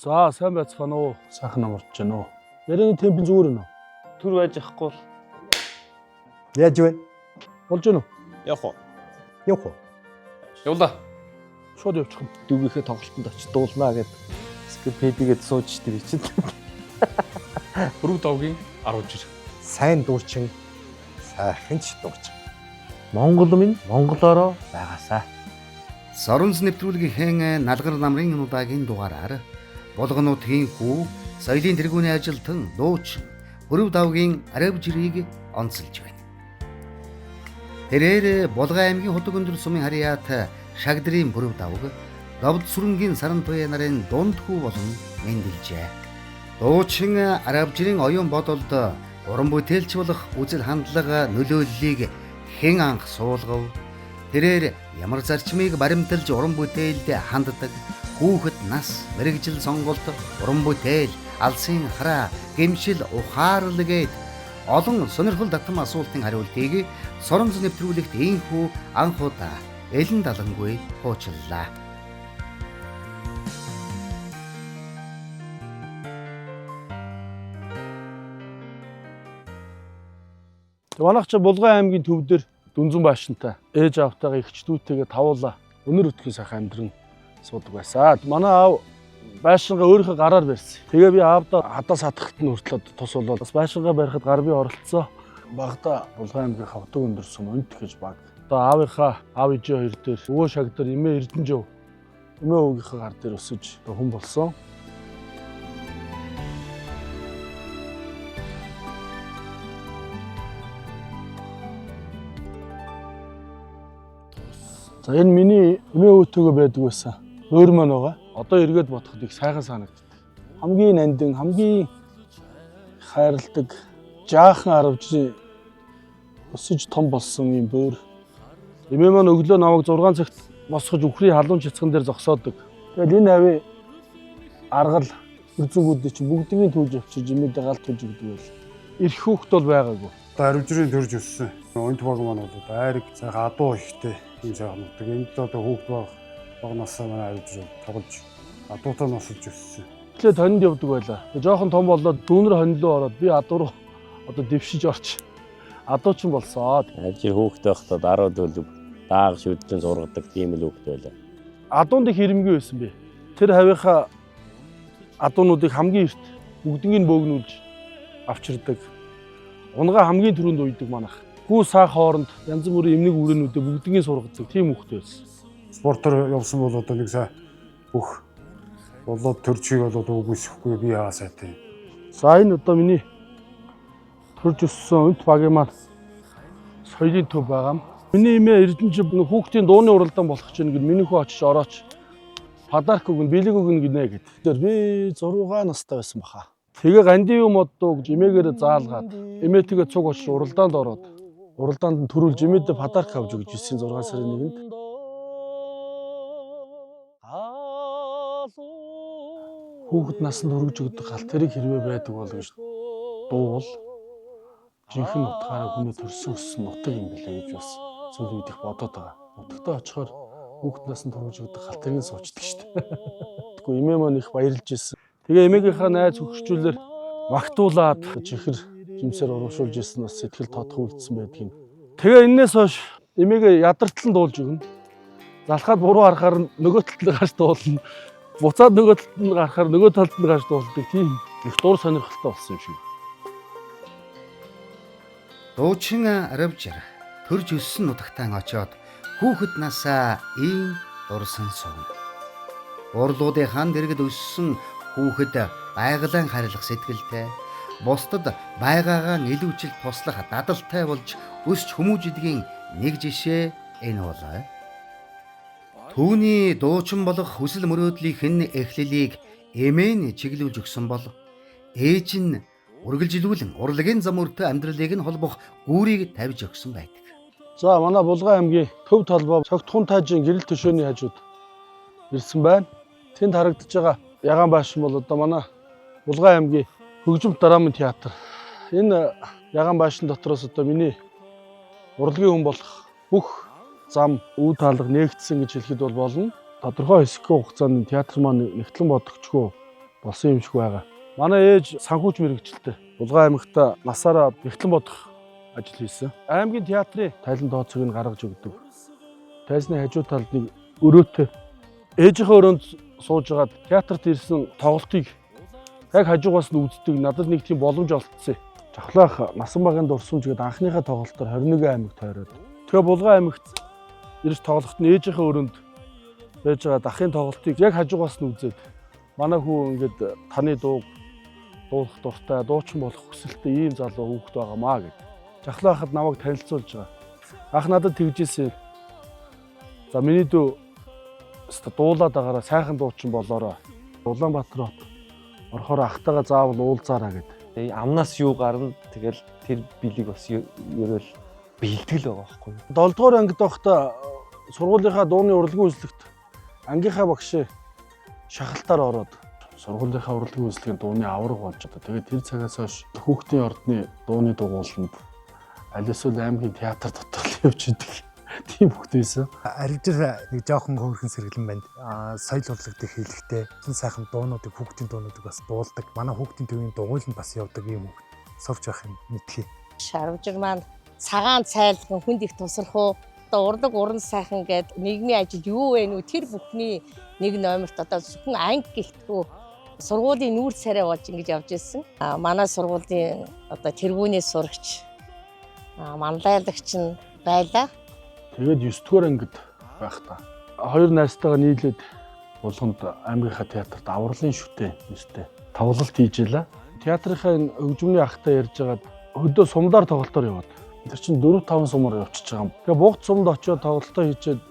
За сайн байцгаана уу? Сайхан амарч байна уу? Ярианы темп зүгээр байна уу? Түр байж ахгүй бол. Яаж вэ? Болж байна уу? Явах уу? Явах уу? Явлаа. Шууд явчих юм. Дүгийнхээ тоглолтод очиж дуулнаа гэд. Скипэдигээд сууж тэр чинь. Бүрэг давгийн 10 жир. Сайн дуучин, сайхан ч дуучин. Монгол минь монголоороо байгаасаа. Соронз нэвтрүүлгийн налгар намрын удаагийн дугаараар болгонуудын хүү соёлын тэргүүний ажилтан дуучин Бүрэг давгийн арав жирийг онцолж байна. Тэрээр Булган аймгийн Хотог өндөр сумын харьяат Шагдрын Бүрэг давг Говд сүрэнгийн саран туяа нарын дунд хүү болон мэндэлжээ. Дуучин арав жирийн оюун бодолд уран бүтээлч болох үзэл хандлага нөлөөллийг хэн анх суулгав? Тэрээр ямар зарчмыг баримталж уран бүтээлд ханддаг? Хүүхэд нас, мэрэгжил сонголт, уран бүтээл, алсын хараа, гэмшил, ухаарл гээд олон сонирхол татам асуултын хариултыг Соронз нэвтрүүлэгт ийхүү анх удаа Элен Далангүй хуучлалаа. Манайх ч Булган аймгийн төвдөр Дүнзэн баашинтай ээж аавтайгаа ихчдүүтэйгээ тавуулаа өнөр өтгөн сайхан амьдран суудаг байсан. Манай аав байшингаа өөрийнхөө гараар барьсан. Тэгээ би аавдаа хадаас хатахт нь хүртэл тус болоод бас байшингаа барихад гар би оролцсон. Багада Булган аймгийн Хотог өндөр сум Өнт гэж баг. Одоо аав ээжээ хоёр дээр өвөө Шагдар эмээ Эрдэнэжив эмээ өвгийнхөө гар дээр өсөж хүн болсон. За энэ миний эмээ өвтөөгөө байдаг байсан. Өөр маань байгаа. Одоо эргээд бодоход их сайхан санагддаг. Хамгийн нандин, хамгийн хайрладаг, жаахан аравжийн өсөж том болсон юм бөөр. Эмээ маань өглөө намайг 6 цагт босгож үхрийн халуун цэцгэн дээр зогсоодог. Тэгэл энэ авийн аргал үрзэнгүүдээ чинь бүгднийг түүж авчирж эмээдээ галт түүж өгдөг байл. Ирэх хүүхэд бол байгаагүй. Одоо аривжирийн төрж өссөн. Өнт баг маань бол айраг сайхан адуу ихтэй юм сайхан нутаг. Энд л одоо хүүхэд багнасаа манай аривжир тоглож адуутай носолж өссөн. Эхлээд хонинд явдаг байлаа. Жохон том болоод дүүнэр хонь руу ороод би адуу руу одоо дэвшиж орч адуучин болсоо. Ажир хүүхдээ байхдаа 10 дөлөв дааг шүдэн зургадаг тийм л хүүхдээ байлаа. Адуунд их хэрэмгүй байсан бэ. Тэр хавийнхаа адуунуудыг хамгийн эрт бүгднийг бөөгнүүлж авчирдаг. Унгаа хамгийн түрүүнд уйдаг манайх. Гүү саа хооронд янз бүрийн эмнэг үрээнүүдээ бүгднийг сургадаг тийм хүүхдээ байсан. Спортоор явсан бол одоо нэг сайн бүх болоод төрчийг болоод үгүйсэхгүй би хаа сайтай. За энэ одоо миний төрж өссөн Өнт багийн маань соёлын төв байгаа юм. Миний эмээ Эрдэнэжив хүүхдийн дууны уралдаан болох чинь гэд миний хүү очиж орооч подарк өгнө, бэлэг өгнө гинэ гэд. Тэр би 6 настай байсан баха. Тэгээ гандийн юм одоо гэж эмээгээр заалгаад эмээтэйгээ цуг очиж уралдаанд ороод уралдаанд нь төрүүлж эмээдээ подарк авч өгч 9-6 сарын 1-нд. Хүүхэд насанд хүргэж өгдөг гал тэрийг хэрвээ байдаг бол гэж дуул жинхэнэ утгаараа хүний төрсөн өссөн нутаг юм билээ гэж бас сүүлийн үед их бодоод байгаа. Нутагтаа очихоор хүүхэд насанд хүргэж өгдөг гал тэрийг суучдаг шүү дээ. Тэгвэл эмээ маань их баярлж ирсэн. Тэгээ эмээгийнхаа найз хөгшчүүлэр магтуулаад чихэр жимсээр урамшуулж ирсэн бас сэтгэл тодох үйлдсэн байдгийг. Тэгээ энээс хойш эмээгээ ядартлан дуулж өгнө. Залхаад буруу харахаар нөгөө талд нь гарч дуулна. Буцаад нөгөө талд нь гарахаар нөгөө талд нь гарч дуулдаг тийм их дур сонирхолтой болсон юм шиг. Дуучин аравжир төрж өссөн нутагтаа очоод хүүхэд насаа ийм дурсан сууна. Урлуудын хан дэргэд өссөн хүүхэд байгалайн харилах сэтгэлтэй, бусдад байгаагаа илүүчил туслах дадалтай болж өсч хүмүүжидгийн нэг жишээ энэ болоо. Түүний дуучин болох хүсэл мөрөөдлийнх нь эхлэлийг эмээ нь чиглүүлж өгсөн бол ээж нь үргэлжилүүлэн урлагийн зам өртөө амьдралыг нь холбох гүүрийг тавьж өгсөн байдаг. За манай Булган аймгийн төв толгой цогтхон таажийн гэрэл төшөөний хажууд ирсэн байна. Тэнд харагдаж байгаа ягаан баашин бол одоо манай Булган аймгийн хөгжим драмын театр. Энэ ягаан баашин дотроос одоо миний урлагийн хүн болох бүх зам үе таалга нээгдсэн гэж хэлэхэд бол болно. Тодорхой хэсэг хугацаанд театр маань нэгтлэн бодогчгүй болсон юм шиг байгаа. Манай ээж санхүүч мэрэгчлээ. Булган аймагт насаараа Бэхлэн бодох ажил хийсэн. Аймгийн театрын тайлан тооцоог нь гаргаж өгдөг. Тайзны хажуу талд нэг өрөөтэй ээжийнхээ өрөөнд суужгаад театрт ирсэн тоглолтыг яг хажуугаас нь үздэг. Надад нэг тийм боломж олгоцсон. Жавхлаах насан багын дурсамж гээд анхныхаа тоглолтоор 21 аймагт тойроод. Тэгэхээр Булган аймагт ирж тоглоход нь ээжийнхээ өрөөнд байж байгаа дахын тоглолтыг яг хажуугаас нь үзээд манай хүү ингээд таны дууг дуулах дуртай, дуучин болох хүсэлтэй ийм залуу хүүхэд байгаамаа гэж. Жавхлаахад намайг танилцуулж байгаа. Ах надад тэгжсэн. За миний дүү дуулаад байгаараа сайхан дуучин болоорой. Улаанбаатар хот орохоор ахтайгаа заавал уулзаараа гэд. Амнаас юу гарна тэгэл тэр билийг бас ерөөл бэлтгэл байгаа байхгүй юу. 7 дугаар ангид байхдаа сургуулийнхаа дууны урлагийн үзлэгт ангийнхаа багш шахалтаар ороод сургуулийнхаа урлагийн үзлэгийн дууны авраг болж одоо тэгээд тэр цагаас хойш хүүхдийн ордны дууны дугууланд аль эсвэл аймгийн театр дотор л явж идэг. Тийм хүүхд байсан. Аригжир нэг жоохон хөөрхөн сэргэлэн байна. Соёл урлаг дэх хэлэхдээ хэн сайхан дуунуудыг хүүхдийн дуунуудыг бас дуулдаг. Манай хүүхдийн төвийн дугуйланд бас явдаг юм хүүхд. Совч байх юм мэдхий. Шарвжир маань цагаан цайлган хүнд их тусрах уу? Одоо урлаг уран сайхан гээд нийгмийн ажил юу вэ нүү тэр бүхний нэг номерт одоо зөвхөн анги гэлтгүү сургуулийн нүүр царай болж ингэж явж ирсэн. Манай сургуулийн одоо тэргүүний сурагч манлайлагч нь байлаа. Тэгээд 9 дугаар ангид байхдаа хоёр найзтайгаа нийлээд Булганд аймгийнхаа театрт авралын шүтээ нэртэй тоглолт хийж ялаа. Театрынхаа энэ хөгжмийн ахтай ярьж байгаад хөдөө сумдаар тоглолтоор яваад. Тэр чинь 4-5 сумаар явчихж байгаа юм. Тэгээ бугт сумд очиод тоглолтоо хийчээд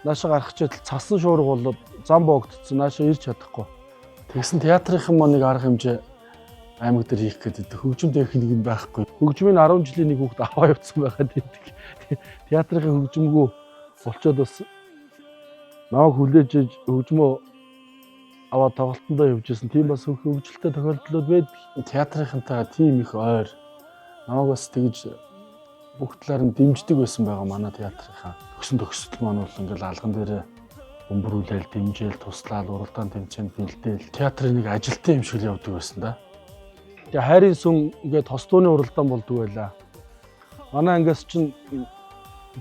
нааша гарах чийтэл цасан шуурга болоод зам боогдсон. Нааша ирж чадахгүй. Тэгсэн театрынхан маань нэг арга хэмжээ аймаг дээр хийх гэдэг хөгжим техник юм байхгүй. Хөгжмийн 10 жилийн нэг хүүхд аваа явуулсан байгаад байдаг. Театрын хөгжмгөө болчоод бас намайг хүлээж хөгжмөө аваад тоглолтондоо явж ирсэн. Тийм бас хөгжилтэй тохиолдлууд байдаг. Театрынхантайгаа тийм их ойр. Намайг бас тэгж бүх талаар нь дэмждэг байсан байгаа манай театрынхаа. Төгсөл маань бол ингээл алган дээр бөмбөрүүлэл, дэмжээл, туслаад, уралдаан тэмцээнд бэлдээл. Театрын нэг ажилтан юм шиг л явдаг байсан да. Тэгээ хайрын сүм ингээд тослооны уралдаан болдог байлаа. Манай ангиас чинь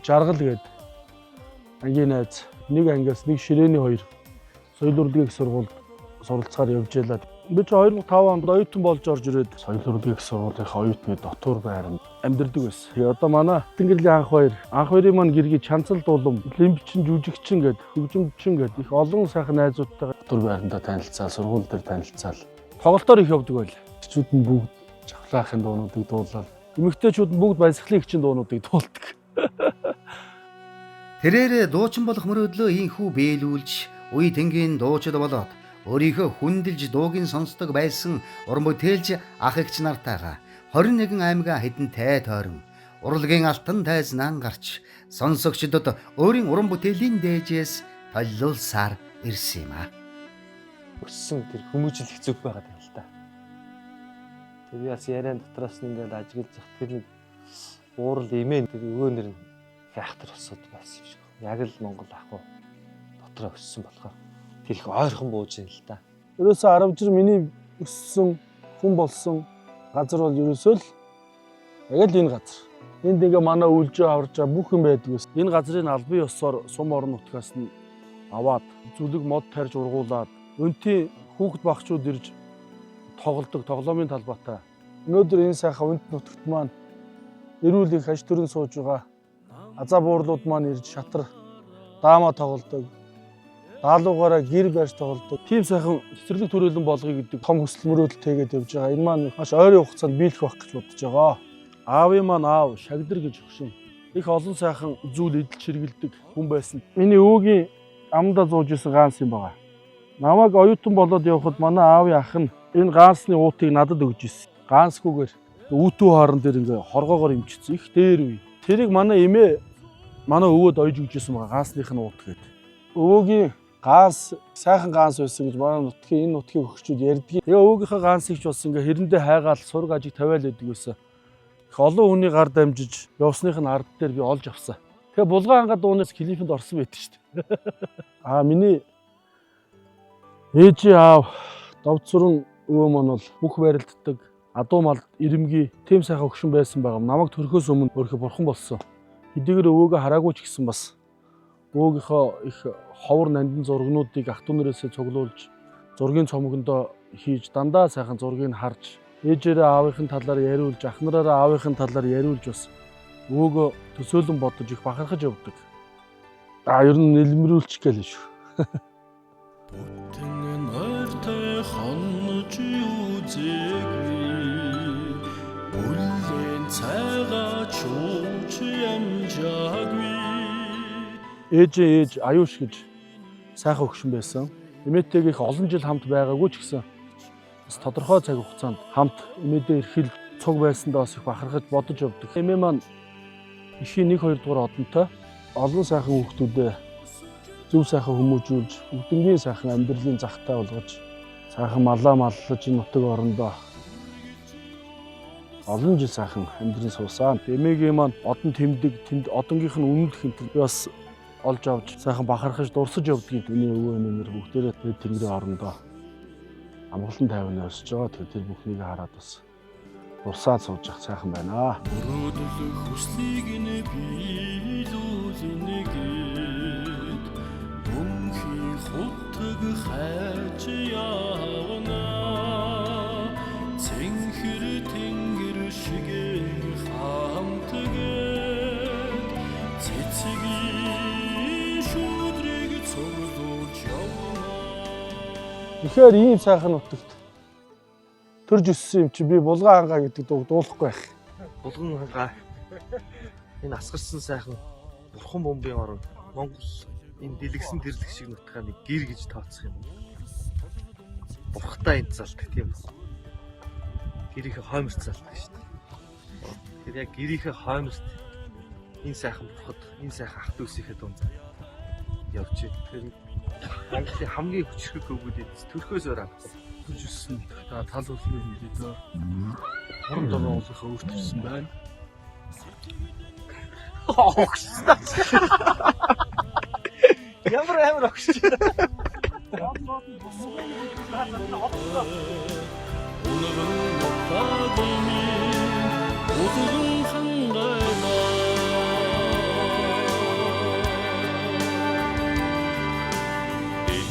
жаргал гээд ангийн найз нэг ангиас нэг ширээний хоёр соёл урлагийн их сургуульд суралцахаар явж ялаа. Би ч 2005 онд оюутан болж орж ирээд соёл урлагийн их сургуулийнхаа оюутны дотор байранд амьдардаг байсан. Тэгээ одоо манай Тэнгэрлийн анх хоёрын маань гэргий Чанцал дулам, Лимбчин, Жүжигчин гээд хөгжимчин гээд их олон сайхан найзуудтайгаа дотор байрандаа танилцаа, сургууль дээр танилцаал. Тоглолтоор их явдаг байл. Чүүд нь бүгд Жавхлаахын дуунуудыг дуулаад, эмэгтэйчүүд нь бүгд баясгалын хичээн дуунуудыг дуулдаг. Тэрээр дуучин болох мөрөөдлөө ийхүү биелүүлж, үе тэнгийн дуучид болоод өөрийнхөө хүндэлж дуугийн сонсдог байсан уран бүтээлч ах эгч нартайгаа 21 аймгаа хэдэн тай тойрон урлагийн алтан тайзнан гарч сонсогчдод өөрийн уран бүтээлийн дээжээс толиулсаар ирсэн юм аа. Өссөн тэр хүмүүжил хэцүү байгаад байна л да. Тэр яс яриан дотроос ингээд ажиглаж зах тэр нэг уурал имэн тэр өгөөнөр нь фактор болсод байсан юм шиг. Яг л Монгол ах уу дотроо өссөн болохоор тэр их ойрхон бууж байна л да. Ерөөсөө 10 жил миний өссөн хүн болсон газар бол ерөөсөө л яг л энэ газар. Энд ингээ манай үлжээ аварж байгаа бүх юм байдаг ус. Энэ газрын албан ёсоор сум орон нутгаас нь аваад зүлэг мод тарьж ургуулад өнтийн хүүхэд багчууд ирж тоглодог тоглоомын талбайтай. Өнөөдөр энэ сайхан өнт нутагт маань эрүүл их аж төрөн сууж байгаа. Азаа буурлууд маань ирж шатар даама тоглодог. Даалуугаараа гэр барьж тоглодог. Тийм сайхан цэцэрлэг төрөлн болгоё гэдэг том хүсэл мөрөөдөлтэйгээд явж байгаа. Энэ маань маш ойрын хугацаанд биелэх байх гэж бодож байгаа. Аавын маань аав Шагдар гэж өгшин. Их олон сайхан зүйл эдэлж хэрэгэлдэг хүн байсан. Миний өвөгийн амдаа зууж исэн ганс юм байна. Намайг оюутан болоод явхад манай аавын ах нь энэ гаансны уутыг надад өгж ирсэн. Гаансгүйгээр үүтүү хоорон дээр ингээ хоргоогоор имчсэн. Их дээр үе. Тэрийг манай эмээ манай өвөөд ойж өгчээсэн байгаа гаасных нь уут гэдэг. Өвөөгийн ганс сайхан ганс байсан гэж манай нутгийн энэ нутгийн хөгчүүд ярьдаг. Тэгээ өвөөгийнхөө гансыг ч бас ингээ хэрэндээ хайгаал сураг ажиг тавиал байдаг байсан. Их олон хүний гар дамжиж явсных нь ард дээр би олж авсан. Тэгээ булган ангаа дуунаас клипэнд орсон байдаг шүү дээ. Миний ээжийн аав Довдсурын өвөө маань бол бүх байралддаг адуу малд ирэмгий тэм сайхан өгшин байсан байгаа. Намайг төрөхөөс өмнө өөрхө бурхан болсон. Хэдийгээр өвөөгөө хараагүй ч гэсэн бас өвөөгийнхөө их ховор нандин зургнуудыг ах トゥ нарээсээ цуглуулж зургийн цомгондоо хийж дандаа сайхан зургийг харж ээжээрээ аавынхын талаар яриулж ах нараараа аавынхын талаар яриулж бас өвөөгөө төсөөлөн бодож их бахархаж явдаг. Ер нь нэлмэрүүлчих гээл шүү. Ээж аюуш гэж сайхан өгшин байсан. Эмээтэйг их олон жил хамт байгаагүй ч гэсэн бас тодорхой цаг хугацаанд хамт эмээдээ эрхэл цуг байсандаа бас их бахархаж бодож явдаг. Эмээ маань эхийн 1-2 дугаар одонтой олон сайхан хүүхдүүдээ зөв сайхан хүмүүжүүлж бүгднгийн сайхан амьдралын захтай болгож сайхан малаа маллаж энэ нутаг орондоо олон жил сайхан амьдрын суусан. Эмээгийн маань одон тэмдэг тэнд одонгийнх нь үнэлэх хэмтэл би бас олж авч сайхан бахархаж дурсаж явдгийг миний өвөө эмээнэр бүгдээрээ тэнгэрийн орондоо амгалан тайван өсөж байгаа. Тэр бүхнийг хараад бас дурсаад сууж явах сайхан байна. Өрөөдөл хүслийг нь биелүүлнэгээд өмхий хутг хайж явна. Цэнхэр тэнгэр шиг хамтгээд цэцгийн шүдрийг цуглуулж явна. Тэгэхээр ийм сайхан нутагт төрж өссөн юм чи би булган хангаа гэдэг дуу дуулахгүй байх. Булган хангаа энэ асгарсан сайхан бурхан бомбын орон Монгол энэ дэлгсэн тэрлэг шиг нутгаа нэг гэр гэж тооцох юм. Бурхтай энэ залдаг тийм үү? Гэрийнхээ хойморт залдаг шүү дээ. Тэр яг гэрийнхээ хойморт энэ сайхан бурхад энэ сайхан ах дүүсийнхээ дунд явж байна. Тэр Монголын хамгийн хүчрхэг өвгүүд төрхөөс ороод Төрж өссөн тал улсын хэлээ. Хорон дороо уулах өөртөрсөн байна. Ямар огш.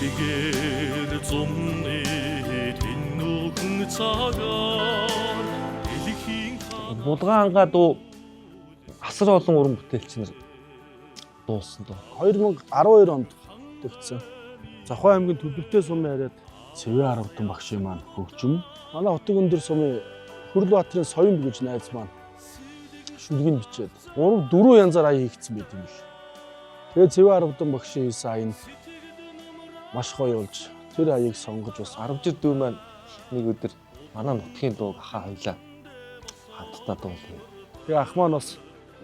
Эдгээр зумны тэнүүхэн цагаар дэлхийн Булган хангаа дуу асар олон уран бүтээлчнэр дуулсан дуу. 2012 онд тогтсон. Завхай аймгийн Төдөлтэй сумын хараад Цэвэ Аравдан багшийн маань хөгжим. Манай Хотын өндөр сумын Хөрлбаатарын Соён гэж найз маань шүлгийг бичээд 3-4 янзаар ая хийгдсэн байт юм л. Тэгээд Цэвэ Аравдан багшийн хийсэн аян маш гоё болж тэр аяыг сонгож бас 10 жил дүү маань нэг өдөр манай нутгийн дууг ахаа хойлоо хамтдаа дуулсан. Тэгээ ах маань бас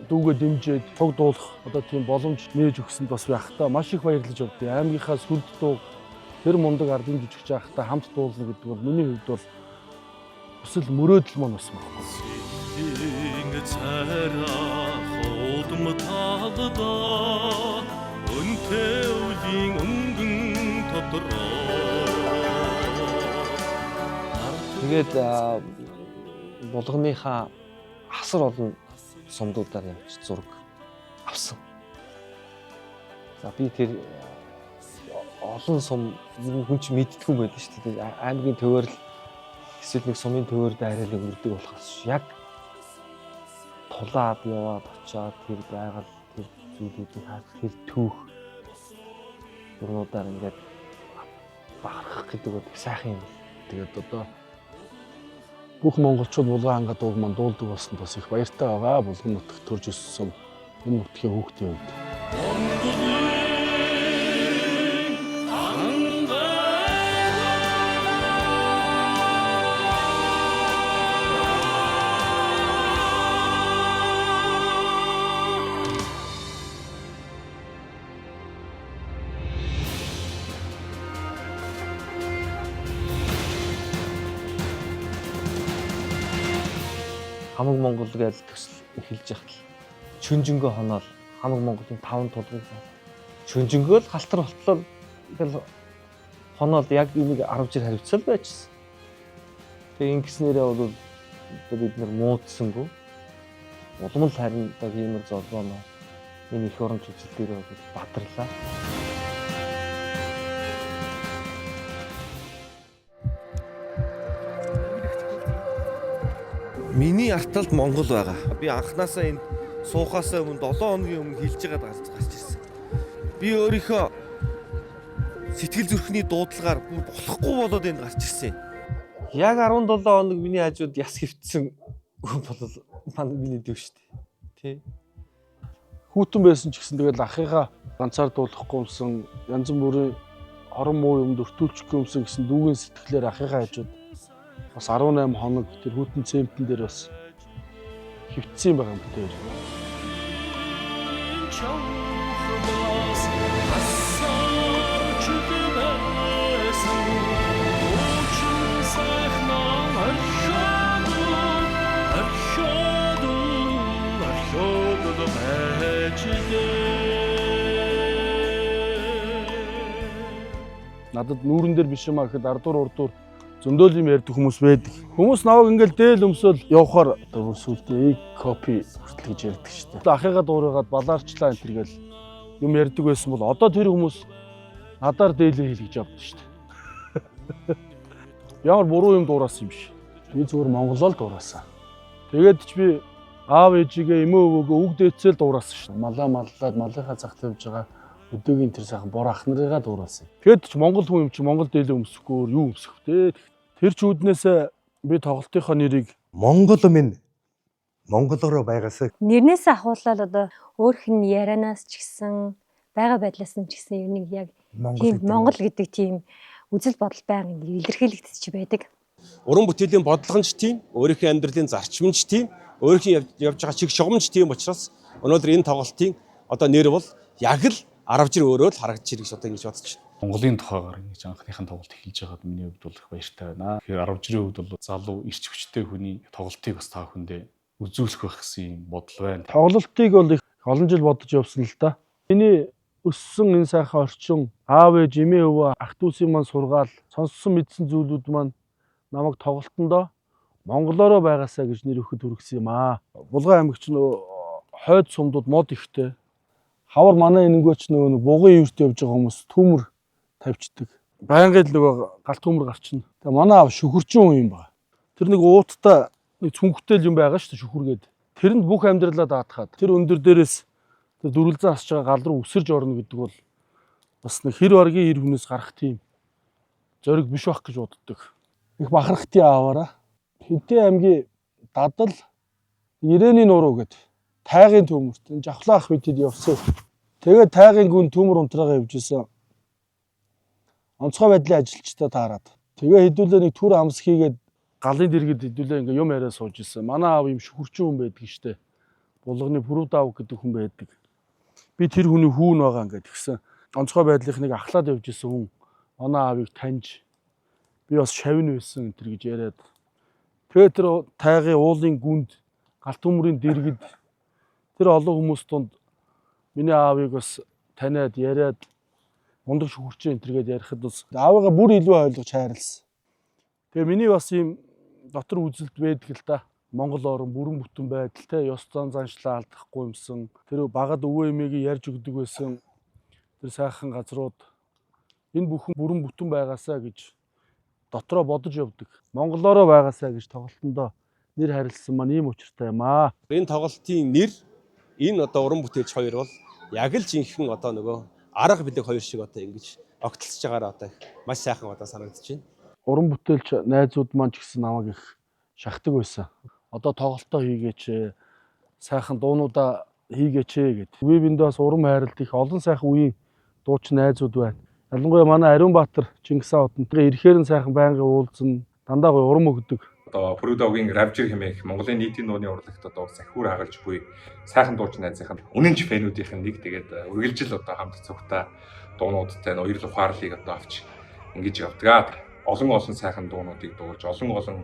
дүүгээ дэмжиж цог дуулах одоо тийм боломж нээж өгсөнд бас ахтаа маш их баярлаж явдیں۔ Аймгийнхаа сүлд дуу тэр мундаг ардын жүжигч ахтаа хамт дуулна гэдэг бол миний хувьд бол өсөл мөрөөдөл маань бас баггүй. Тэгээд булганыхаа асар олон сумдуудаар явж зураг авсан. За би тэр олон сум хүн ч мэддэггүй байдаг шүү дээ. Аймгийн төвөөрл эсвэл нэг сумын төвөөрд арай нэг үрдэг болохоос яг тулаад яваад очиад тэр байгаль тэр зүйлүүдийг харах тэр түүх зурнуудаар ингээд бахархах гэдэг бол сайхан юм. Тэгээд одоо бүх монголчууд булган хангаа дууг маань дуулдаг болсонд бас их баяртай байгаа. Булган нутагт төрж өссөн энэ нутгийн хүүхдийн хувьд. Хамаг Монгол гэж төсөл эхэлж яхад Чүнжэнгөө хоноол хамаг Монголын 5 тулгыг чүнжэнгөө л халтар болтлоо ингээл хоноолд яг энийг 10 жил харивцсан байжсэн. Тэгээ ингэснээрээ бол бид нар муудсангүй. Улам л харин ийм золгооноо энэ их орон чиглэл дээр бол бадарлаа. Миний арталд Монгол байгаа. Би анханасаа энд суухаасаа өмнө 7 хоногийн өмнө хэлж байгаад гарч ирсэн. Би өөрийнхөө сэтгэл зүрхний дуудлагаар болохгүй болоод энд гарч ирсэн. Яг 17 хоног миний хажууд яс хөвтсөн бол манай миний дэв шүү дээ. Тэ. Хүүтэн байсан ч гэсэн тэгэл ахыгаа ганцаар дуулахгүй юмсан янз бүрийн хорон муу юмд өртүүлчихгүй юмсан гэсэн дүүгийн сэтгэлээр ахыгаа хажууд бас 18 хоног тэр хүүтэн цемпэн дээр бас хөвтсөн байгаа юм тэр. Надад нүүрэн дээр биш юм аа гэхэд ардуур урдуур зөндөөл юм ярьдаг хүмүүс байдаг. Хүмүүс наваг ингээл дээл өмсөөл явхаар сүлдээ копи хүртэл гэж ярьдаг шүү дээ. Ахыгаа дуурайгаад балаарчлаа энэ төргээл юм ярьдаг байсан бол одоо тэр хүмүүс надаар дээлээ хийлгэж явдаг шүү дээ. Ямар буруу юм дуурайсан юм биш. Би зүгээр Монголоо л дуурайсан. Тэгээд ч би аав ээжигээ эмээ өвөөгөө үг дээцэл дуурайсан шүү дээ. Маллаад малынхаа цагт явж байгаа өдөөгийн тэр сайхан бор ах нарыгаа дуурайсан. Тэгэд ч Монгол хүн юм чи Монгол дээлээ өмсөхгүй юу өмсөх вэ? Тэр чүүднээс би тоглолтынхоо нэрийг Монгол минь монголоор байгаасаа нэрнээсээ ахуулаад одоо өөрх нь ярианаас ч гэсэн байгаа байдлаас нь ч гэсэн ер нь яг тийм Монгол гэдэг тийм үзэл бодол байнг илэрхийлэгдэж байдаг. Уран бүтээлийн бодлого нь ч тийм, өөрийнхөө амьдралын зарчим нь ч тийм, өөрийнхөө явж байгаа чиг шугамч тийм учраас өнөөдөр энэ тоглолтын одоо нэр бол яг л 10 жир өөрөө л харагдаж ирэх одоо ингэж бодож байна. Монголын тухайгаар ингэж анхныхын тоглолт эхэлж байгаад миний хувьд бол их баяртай байна. Тэгэхээр 10 жилийн хувьд бол залуу эрч хүчтэй хүний тоглолтыг бас та бүхэндээ үзүүлэх байх гэсэн юм бодол байна. Тоглолтыг бол их олон жил бодож явсан л да. Миний өссөн энэ сайхан орчин аав ээж эмээ өвөө ах дүүсийн маань сургаал сонссон мэдсэн зүйлүүд маань намайг тоглолтондоо монголоороо байгаасаа гэж нэр өгөхөд хүргэсэн юм аа. Булган аймагч нөө хойд сумдууд мод ихтэй. Хавар манай энэнгөөч нөгөө бугын юурт явж байгаа хүмүүс төмөр тавьчдаг. Байнгын л нөгөө галт төмөр гарчна. Тэгээ манай аав шүхэрчин хүн юм байна. Тэр нэг ууттай нэг цүнхтэл юм байгаа шүү дээ шүхүргээд. Тэрэнд бүх амьдралаа даатгаад тэр өндөр дээрээс тэр дөрвөлзэн асж байгаа гал руу үсэрж орно гэдэг бол бас нэг хэр баргийн ир хүнээс гарах тийм зориг биш байх гэж боддог. Их бахархтын ааваараа Хинтээ аймгийн Дадал Ирээний нуруу гэд тайгын төмөрт энэ жавхлаа ах бидэд явсан. Тэгээд тайгын гүн төмөр унтраагаа явж исэн. Онцгой байдлын ажилчдаа таарад. Тэгээ хэдүүлээ нэг түр амс хийгээд галын дэргэд хэдүүлээ ингээ юм яриа сууж исэн. Манай аав юм шүхэрчин хүн байдаг штэ. Булганы Пүрэв Давг гэдэг хүн байдаг. Би тэр хүний хүүн байгаа ингээд гисэн. Онцгой байдлынхныг ахлаад явж исэн хүн. Манай аавыг таньж би бас шавин байсан энэ гэж яриад. Тэгээ тэр тайгын уулын гүнд галт төмөрийн дэргэд тэр олон хүмүүс тунд миний аавыг бас таниад яриад мундаг шүхэрчин энэ төргээд ярихад бас аавыгаа бүр илүү ойлгож хайрлсан. Тэгээ миний бас ийм дотор үзэлт байдаг л да. Монгол орн бүрэн бүтэн байдалтай ёс зан заншлаа алдахгүй юмсан. Тэр багад өвөө эмээгээ ярьж өгдөг байсан. Тэр сайхан газрууд энэ бүхэн бүрэн бүтэн байгаасаа гэж дотроо бодож явдаг. Монголоороо байгаасаа гэж тоглолтондоо нэр харилсан маань ийм учиртай юм аа. Энэ тоглолтын нэр энэ одоо уран бүтээлч хоёр бол яг л жинхэнэ одоо нөгөө арга билег хоёр шиг одоо ингэж огтлсож байгаараа одоо маш сайхан одоо санагдаж байна. Уран бүтээлч найзууд маань ч гэсэн намайг их шахдаг байсан. Одоо тоглолтоо хийгээч, сайхан дуунуудаа хийгээч гэд. Би биндээ бас уран хайралт их олон сайхан үеийн дуучин найзууд байна. Ялангуяа манай Ариун Баатар Чингис хаан одонтой ирэхээр нь сайхан байнгын уулзсан, дандаа гоё урам өгдөг. Одоо Пүрэв Давгийн Равжир хэмээх Монголын нийтийн дууны урлагт одоо сахиур хагалж буй сайхан дуучин найзынхаа үнэнч фэнүүдийнх нь нэг тэгээд үргэлжил одоо хамт цогтой дуунуудтай ноёрл ухаарлыг одоо авч ингэж явдаг. Олон сайхан дуунуудыг дуулж, олон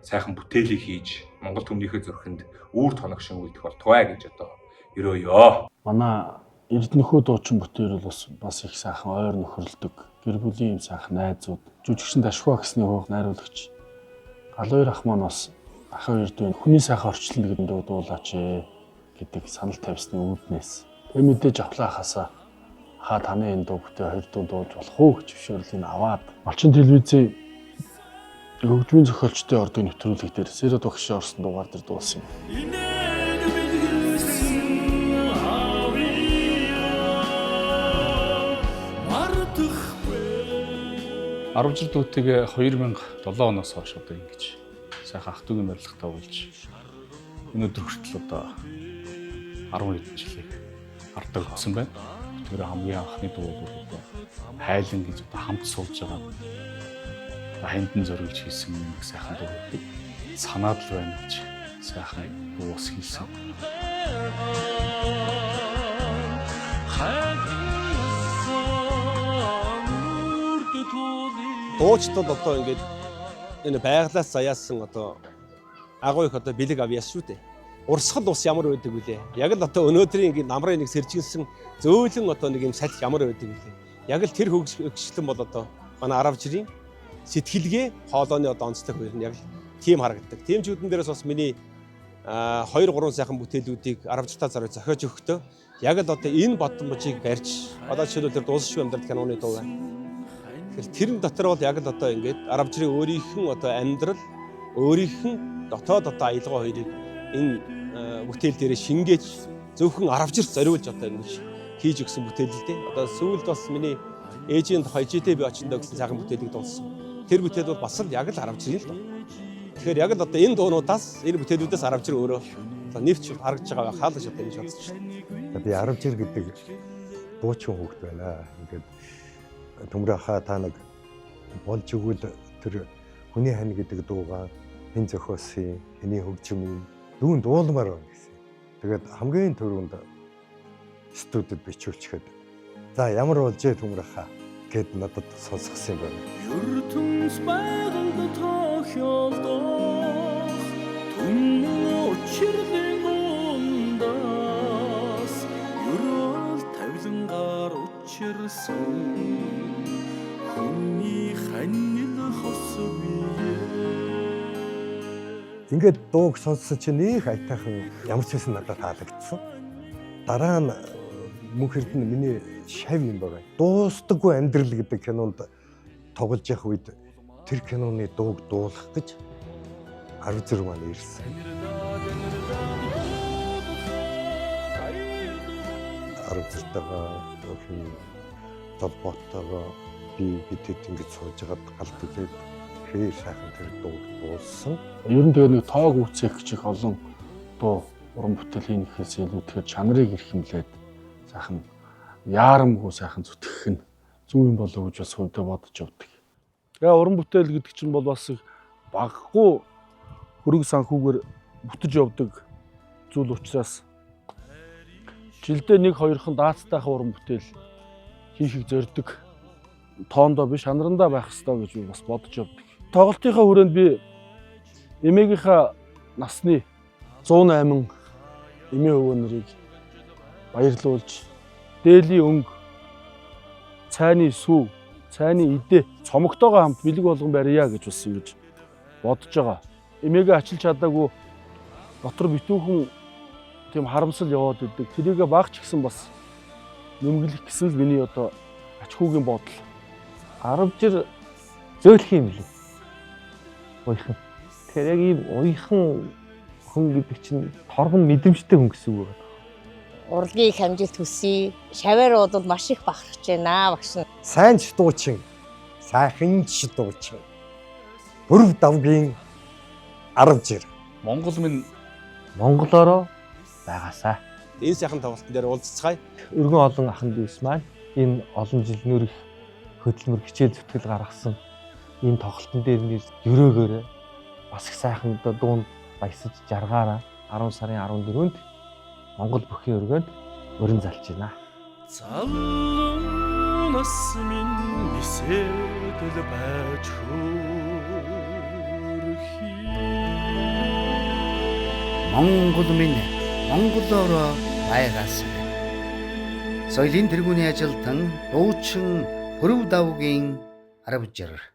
сайхан бүтээлийг хийж Монгол түмнийхээ зүрхэнд үүр тоногшин үлдэх болтугай гэж одоо өрөөё. Манай Эрдэнэхүү дуучин бүтээр бол бас их сайхан ойр нөхөрлөдөг. Гэр бүлийн юм сайхан найзууд, жүжигчин Дашхуа гэсний хууг найруулагч. Галуур ах маань бас ах хоёр дүү хүний сайхан орчлон гэдэг дуу дуулаач гэдэг санал тавьсны үүднээс. Тэг мэдээж авлаахасаа хаа таны энэ дуу бүтээ хоёр дуу дуулж болох уу гэж зөвшөөрлийг аваад малчин телевизийн хөгжмийн зохиолчтой ордог нэвтрүүлэг дээр Сэрэд багшийн орсон дугаар дээр дуулсан юм. Арвжир дүүтэйг 2007 оноос хойш одоо ингэж сайхан ах トゥ угийн барилгатай болж өнөөдөр хүртэл одоо 10 хэдэн жилийг хардаг болсон байна. Тэр хамгийн анхны дуу бол одоо хайлан гэж одоо хамт суулж байгаа. Хандан зориулж хийсэн нэг сайхан дуу байдаг. Санаад л байна гэж сайхан дуу ус хийсэн. Дуучдад одоо ингээд энэ байглаас заяасан одоо агуу их одоо бэлэг авьяас шүү дээ. Урсгал ус ямар байдаг вүлээ? Яг л одоо өнөөдрийн ингээд намрын нэг сэржигсэн зөөлөн одоо нэг юм салхи ямар байдаг вүлээ? Яг л тэр хөгжлөн бол одоо манай Аравжирын сэтгэлгээ хоолойны одоо онцлог хоёр нь яг л тийм харагддаг. Тимчүүдэн дээрээс бас миний 2-3 сайхан бүтээлүүдийг Аравжиртаа зарж зохиож өгөхдөө яг л одоо энэ бодомжийг барьж одоо жишээлбэл тэр дуусшгүй амьдрал киноны дуу байна. Тэр дотор бол яг л одоо ингээд Аравжирын өөрийнх нь одоо амьдрал өөрийнх нь дотоод одоо аялгаа хоёрыг энэ бүтээл дээрээ шингээж зөвхөн Аравжирт зориулж одоо ингэж хийж өгсөн бүтээл л дээ. Одоо сүүлд бас миний ээжийн тухай ЖТБ очиндоо гэсэн сайхан бүтээлийг дуулсан. Тэр бүтээл бол бас л яг л Аравжирын л дуу. Тэгэхээр яг л одоо энэ дуунуудаас энэ бүтээлүүдээс Аравжир өөрөө одоо нэвч харагдж байгаа хаалж одоо ингэж бодож байна. Би Аравжир гэдэг дуучин хүүхэд байна. Ингээд Төмөр хаа та нэг болж өгвөл тэр хүний хань гэдэг дуугаа хэн зохиосон, хэний хөгжмийн дүүн дуулмаар байна гэсэн. Тэгээд хамгийн түрүүнд студид бичүүлчихэд за ямар болж Төмөр хаа гэд надад сонсгосон юм байна. ертөнц байгальд тохиолдох түмэн учирлын дундаас ерөөл тавилангаар учирсан хүний ханил хосвие. Ингээд дууг сонссон чинь их айтайхан ямар ч байсан надад таалагдсан. Дараа нь мөнхөрд нь миний шав юм байна. Дуустдаггүй амьдрал гэдэг кинонд тоглож явах үед тэр киноны дууг дуулах гэж Аравжир маань ирсэн. Аравжиртайгаа өөрхөн толботойгоо би бидэд ингэж сууж байгаад галт үлээд хэр сайхан тэр дууг дуулсан. Ер нь тэгээ нэг тоог үүсэх гэж их олон дуу уран бүтээл хийхээс илүү тэгэхээр чанарыг эрхэмлээд сайхан яарамгүй сайхан зүтгэх нь зөв юм болов уу гэж бас хувьдаа бодож явдаг. Тэгээ уран бүтээл гэдэг чинь бол бас баггүй хөрөг санхүүгээр бүтэж явдаг зүйл учраас жилдээ 1-2хан даацтайхан уран бүтээл хийхийг зорддог. Тоондоо биш ханарандаа байх хэрэгтэй гэж би бас бодож явдаг. Тоглолтынхаа хүрээнд би эмээгийнхаа насны 108 эмээ өвөө нарыг баярлуулж дээлийн өнгө, цайны сүү, цайны идэ, цомогтойгоо хамт бэлэг болгон барья гэж бас ингэж бодож байгаа. Эмээгээ ачилж чадаагүй дотор битүүхэн тийм харамсал яваад идэг. Тэрийгэ багч гисэн бас нэмгэлэх гэсэн л миний одоо ач хүүгийн бодол. Аравжир зөөлөх юм лээ. Уйхан. Тэгэхээр яг ийм уйхан хүн гэдэг чинь торгон мэдрэмжтэй хүн гэсэн үг байна. Урлагийн их амжилт хүсье. Шаваар бол маш их бахархаж байна багш. Сайн ч дуучин, сайхан ч дуучин. Бүрв давгийн Аравжир. Монгол минь Монголоороо байгаасаа. Энэ сайхан тоглолтын дээр уулзцгаая. Өргөн олон ахын дүүс маань энэ олон жил нөр их хөдөлмөр хичээл зүтгэл гаргасан энэ тоглолтын дээр нэр өрөөгөөрэ бас их сайхан дуунд баясаж жаргаараа 10 сарын 14-нд Монгол бүхий өргөнд өрн залж байна. Залнаас минь нисэдэл байж хөрхий. Монгол минь Монголоороо байгаасаа. Соёлын тэргүүний ажилтан дуучин Пүрэв Давгийн арвжир